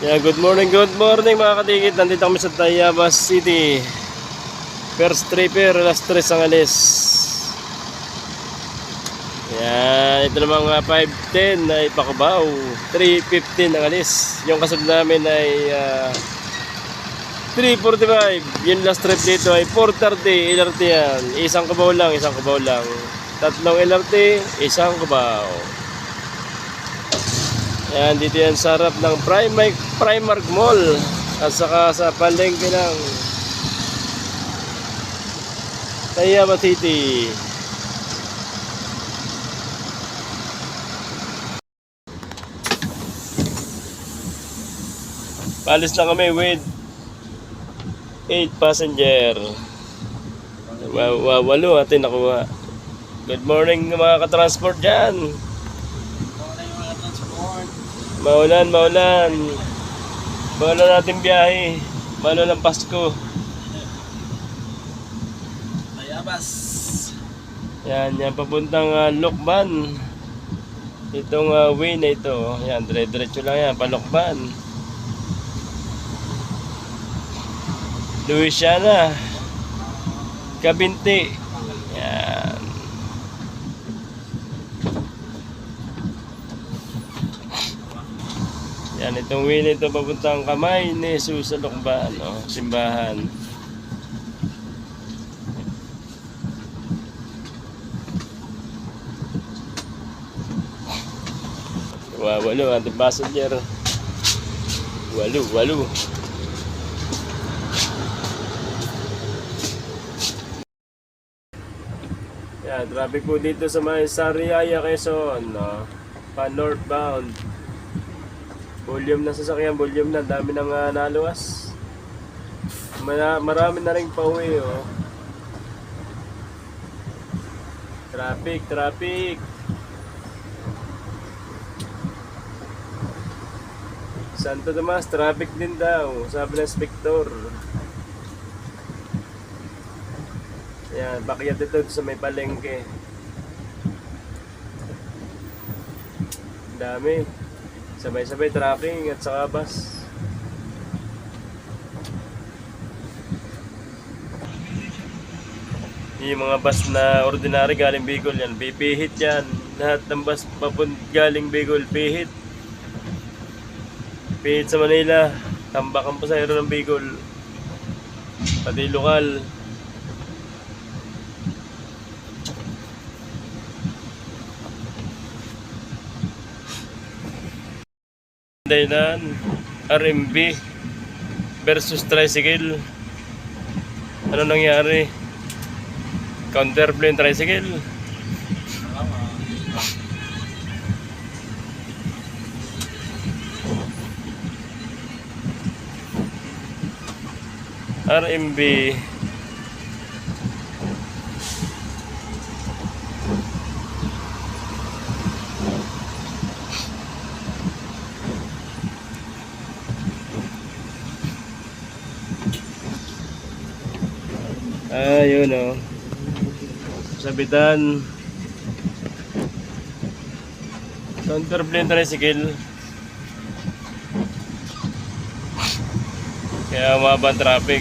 Yeah, good morning mga katikit. Nandito kami sa Tayabas City. First tripper, last 3 ang alis. Yan, ito namang 5:10 ay Pakubaw. 3:15 ang alis. Yung kasunod namin ay 3:45. Yung last trip dito ay 4:30. LRT yan. Isang Cubao lang. Tatlong LRT, isang Cubao. Yan, dito yan sa harap ng Primark Mall at saka sa palengke ng Tayabas City. Palis na kami with 8 passenger. Walo atin nakuha. Good morning mga ka-transport dyan. Maulan natin biyahe. Maulan ng Pasko. Tayabas. Yan papuntang Lokban. Itong way na ito. Yan, dire-diretso lang yan, Palokban. Louisiana. Kabinti. Yan. Yan, itong way na ito papuntang Kamay ni Jesus sa Lokban, simbahan. Walo ating passenger. Walo. Yan, traffic po dito sa may Sariaya, Quezon, pa northbound. Volume na sasakyan, dami nang naluwas. Marami na rin pauwi, Traffic. Santo Tomas, traffic din daw, sabi ng inspektor. Yan, bakyat ito sa may palengke. Dami. Sabay-sabay tracking at saka bus. Yung mga bus na ordinary galing Bicol yan, pipihit yan. Lahat ng bus galing Bicol, pihit. Pihit sa Manila, tambak ang pasahero ng Bicol. Pati lokal. Dahilan, RMB versus tricycle. Ano nangyari? Counterplane tricycle. RMB yun sabitan counterplane tricycle, kaya umaba ang traffic.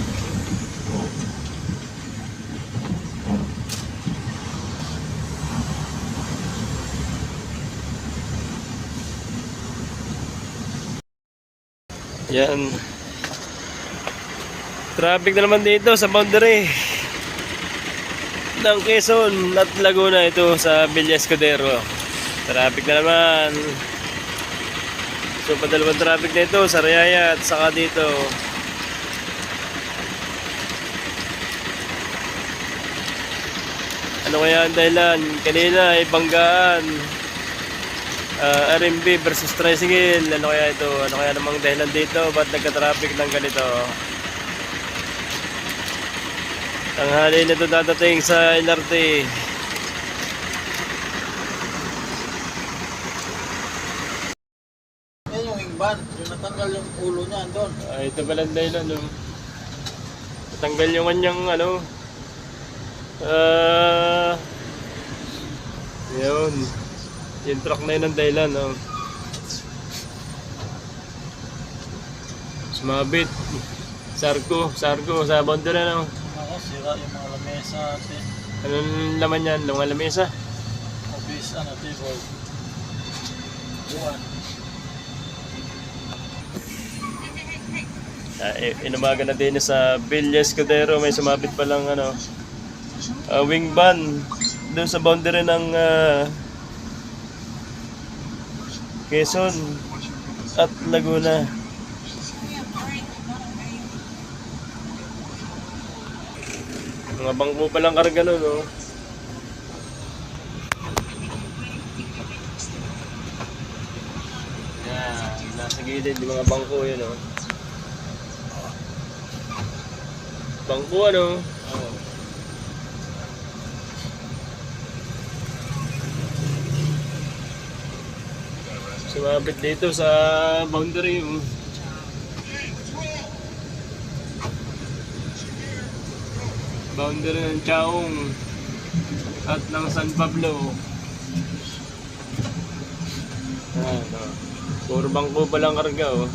Yan, traffic na naman dito sa boundary ng Quezon at Laguna, ito sa Villa Escudero. Traffic na naman. So padalawang traffic na ito sa Rayaya at saka dito. Ano kaya ang dahilan? Kanina ay banggaan, RMB versus tricycle. Ano kaya ito? Ano kaya namang dahilan dito? Ba't nagka-traffic ng ganito? Tanghali na ito dadating sa LRT. Yan yung wingban, yung natanggal yung ulo niya doon. Ito pala ang dahilan, natanggal yung kanyang yun. Yung truck na yun ang dahilan, Sumabit. Sarko sa boundary ano. Ako, sira yung mga lamesa ate. Anong laman yan? Mga lamesa? Office, table. Buwan. Inumaga na din sa Villa Escudero, may sumabit pa lang wing van doon sa boundary ng Quezon at Laguna. Mga bangko pa lang karga nun, no? Yan, nasa gilid yung mga bangko yun, no? Bangko, ano? Oo. Sumabit dito sa boundary yung boundary ng Chaong at ng San Pablo. Puro bangko pa lang karga, oh.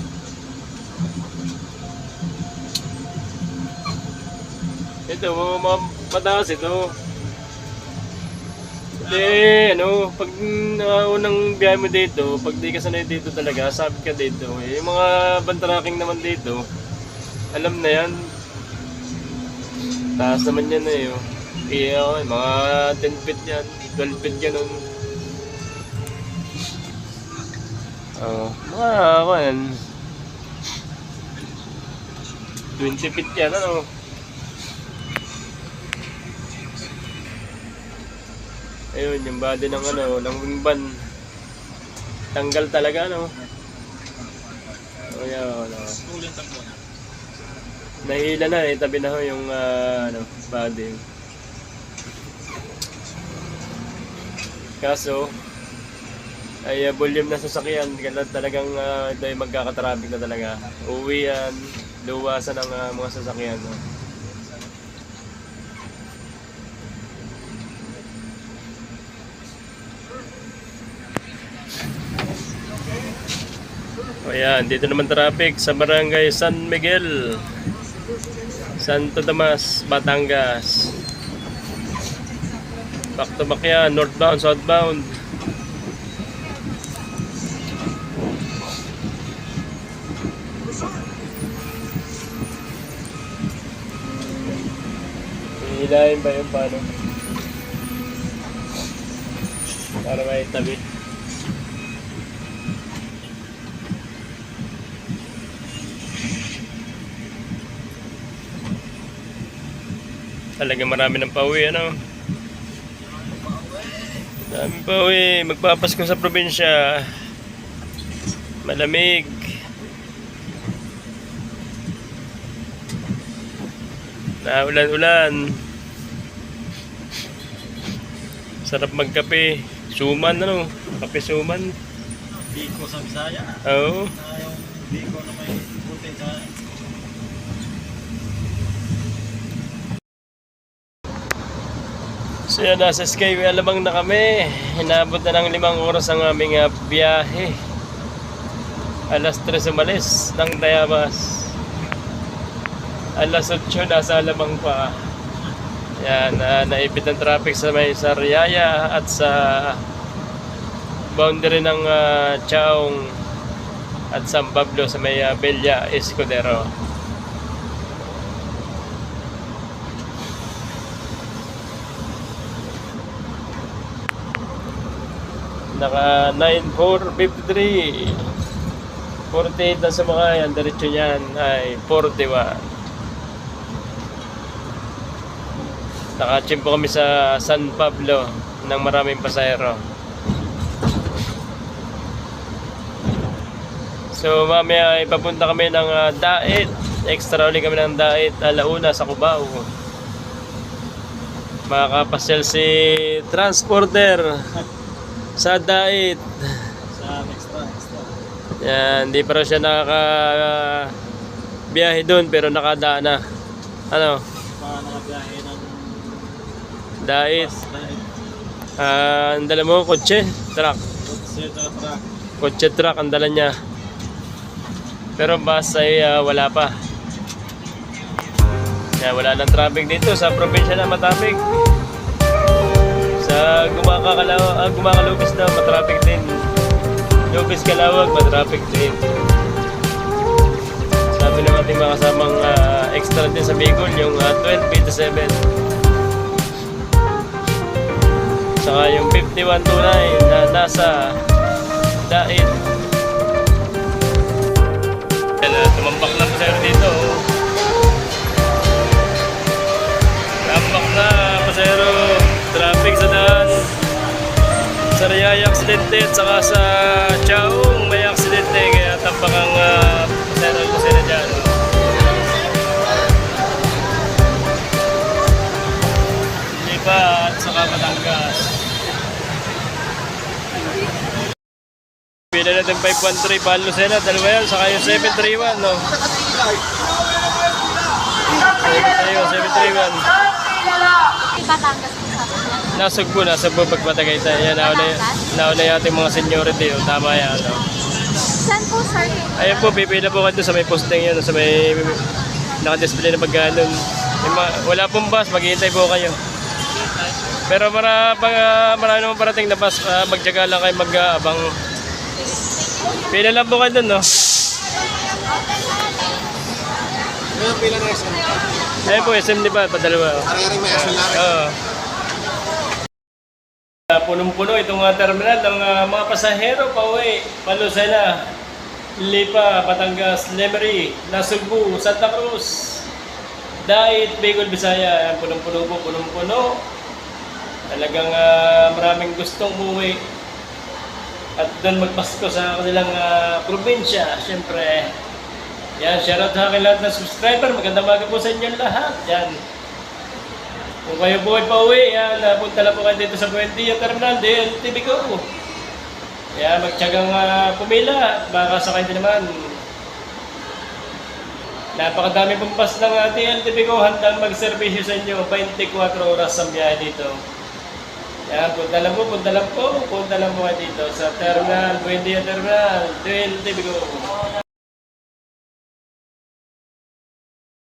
Ito, mga mataas ito. Hindi, pag unang biyahe mo dito, pag di ka sanay dito talaga, sabit ka dito. Yung mga bantracking naman dito, alam na yan. Taas naman yan eh. Mga 10 feet yan, 12 feet ganun. Mga 20 feet yan, ano. Ayun, yung body ng ng wing van. Tanggal talaga, no? Ayun, Uling takbo na. nahila na, tabi na ho yung body. Kaso, ay volume na sasakyan, kaya talagang ito ay magkakatraffic na talaga. Uwian, luwasan ng mga sasakyan. No? Ayan, dito naman traffic sa Barangay San Miguel, Santo Tomas, Batangas. Back to back yan, northbound, southbound. Hihilahin ba yung paano? Para may tabi. Talaga marami ng pauwi, ano? Dami pauwi. Magpapasko sa probinsya. Malamig. Naulan-ulan. Sarap magkape. Suman, ano? Kape suman. Biko sa Bisaya. Oo. Yung biko na may buti sa... So yan, nasa Skyway Alabang na kami. Hinabot na ng 5 oras ang aming biyahe. Alas 3 umalis ng Tayabas. Alas 8 nasa Alabang pa. Yan, naipit ang traffic sa may Sariaya at sa boundary ng Chaong at San Pablo sa may Villa Escudero. Naka 9453 48 na sumakay. Ang diretso niyan ay 41. Nakachimpo kami sa San Pablo ng maraming pasahero. So mamaya ipapunta kami ng Dait. Extra ulit kami ng Dait, alauna sa Cubao. Makakapasyal si transporter sa Dait. Sa extra. Yan, hindi pa raw siya biyahe doon pero nakadaan na. Ano? Mga nakabiyahe ng Dait. bus. Ang dala mo, kotse, truck. Kotse, truck. Kotse, truck, ang dala niya. Pero bus ay wala pa. Kaya wala nang traffic dito sa probinsya na Matapig. Sa Gumakalubis na matraffic din. Lubis Kalawag matraffic din. Sabi ng ating mga kasamang extra din sa Bicol, yung 12-7. Saka yung 5129 na nasa Dait. Tumambak na pasero dito. Tambak na pasero. Traffic sa daan. Sa Riyaya aksidente at saka sa Chaong may aksidente. Kaya tambak ang pasero dyan. Lipa at saka Batangas. Pila natin 513 Pan Lucena, dalawa yan, saka yung 731, no? 731. Batangas po sa Nasugbo pagpatagay tayo. Yan, nauna yung ating mga seniority, oh. Tama yan, no? Saan po, sir? Ayun po, pipila po kayo doon sa may posting yun, sa may nakadisplay na pagkanon. Wala pong bus, maghihintay po kayo. Pero marami naman parating na bus, magtyaga lang kayo mag-abang. Pila lang po kayo doon, no? Ano pila na SM? Ayun po, SM di ba? Padalawa. Ari-ari may SM na rin. Oo. Punong-puno itong terminal ng mga pasahero pa uwi. Lucena, Lipa, Batangas, Lemery, Nasugbu, Santa Cruz, Dait, Bicol, Bisaya. Punong-puno po, punong-puno. Talagang maraming gustong umuwi. At doon magpasko sa kanilang probinsya. Siyempre, yan, shoutout sa akin lahat ng subscriber. Magandang umaga po sa inyo lahat. Yan. Kung kayo po ay pauwi, yan, punta lang po kayo dito sa Buendia Terminal, DLTV ko. Yan, magtyagang pumila. Baka sakay din naman. Napakadami pong bus ng DLTV ko. Handang mag-servisyo sa inyo. 24 oras ang biyahe dito. Yan, punta lang po kayo dito sa Terminal, Buendia Terminal, DLTV ko.